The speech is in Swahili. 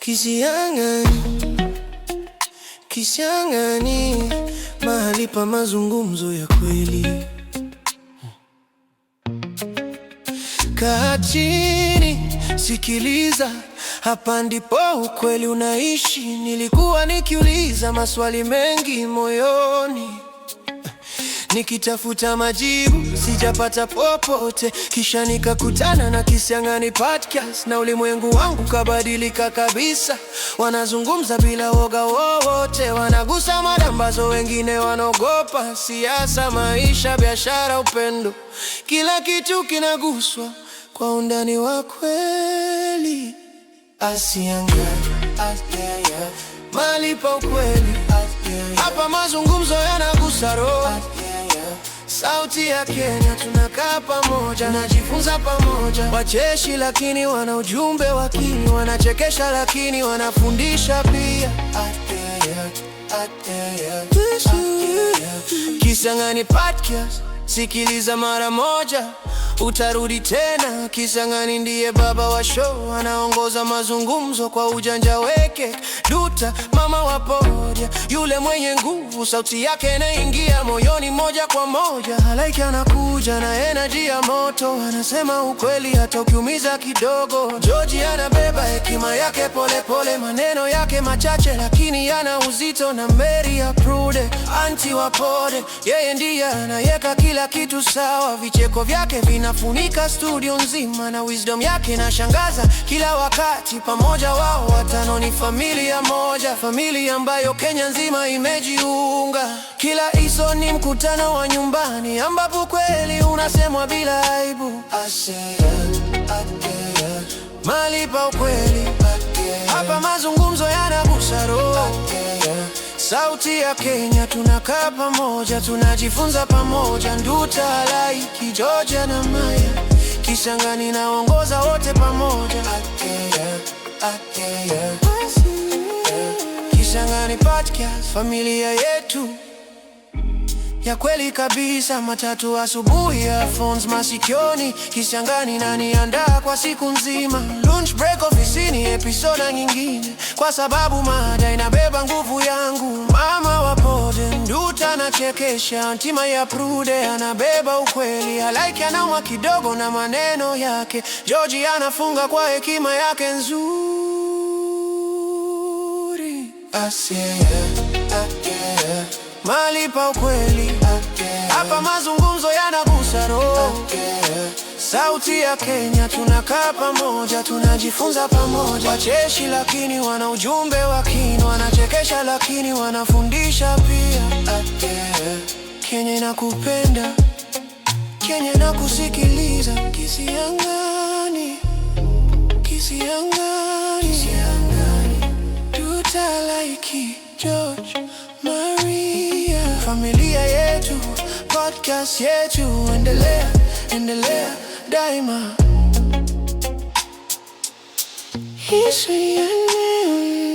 Kisiangani, Kisiangani, mahali pa mazungumzo ya kweli. Kaa chini, sikiliza, hapa ndipo ukweli unaishi. Nilikuwa nikiuliza maswali mengi moyoni, nikitafuta majibu sijapata popote. Kisha nikakutana na Kisiangani Podcast, na ulimwengu wangu kabadilika kabisa. Wanazungumza bila woga wowote, wanagusa mada ambazo wengine wanaogopa. Siasa, maisha, biashara, upendo, kila kitu kinaguswa kwa undani wa kweli. Kisiangani, mahali pa ukweli. Hapa mazungumzo yanagusa roho. Sauti ya Kenya, tunakaa pamoja, najifunza pamoja. Wacheshi lakini wana ujumbe wa kina, wanachekesha lakini wanafundisha pia. Kisiangani Podcast, sikiliza mara moja, utarudi tena. Kisiangani ndiye baba wa show, anaongoza mazungumzo kwa ujanja weke. Duta, mama wa podia, yule mwenye nguvu, sauti yake inaingia moyoni moja kwa moja. Halaiki anakuja na energy ya moto, anasema ukweli hata ukiumiza kidogo. George anabeba hekima yake pole pole, maneno yake machache lakini yana uzito. Na Mary ya Prude, anti wa pode, yeye ndiye anayeka kila kitu sawa. Vicheko vyake vinafunika studio nzima, na wisdom yake nashangaza kila wakati. Pamoja wao watano ni familia moja, familia ambayo Kenya nzima imejiunga. Kila iso ni mkutano wa nyumbani, ambapo kweli unasemwa bila aibu. Mahali pa ukweli. Hapa mazungumzo yanagusa roho. Sauti ya Kenya, tunakaa pamoja, tunajifunza pamoja. Nduta, Laiki, George na Maya, Kisiangani naongoza wote pamoja. Kisiangani Podcast, familia yetu ya kweli kabisa. Matatu asubuhi, earphones masikioni, Kisiangani naniandaa kwa siku nzima. Lunch break ofisini, episode nyingine, kwa sababu mada inabeba nguvu yangu. Mama wa pode, Nduta anachekesha, antima ya Prude anabeba ukweli. Halaiki anaumwa kidogo na maneno yake, George anafunga kwa hekima yake nzuri. Mahali pa ukweli. Hapa mazungumzo yanagusa roho. Sauti ya Kenya, tunakaa pamoja, tunajifunza pamoja. Wacheshi lakini wana ujumbe wa kina, wanachekesha lakini wanafundisha pia. Kenya inakupenda, Kenya inakusikiliza. Kisiangani, Kisiangani, Kisiangani. Duta, Laiki, George, Maria, familia yetu, podcast yetu. Endelea, endelea daima. Kisiangani.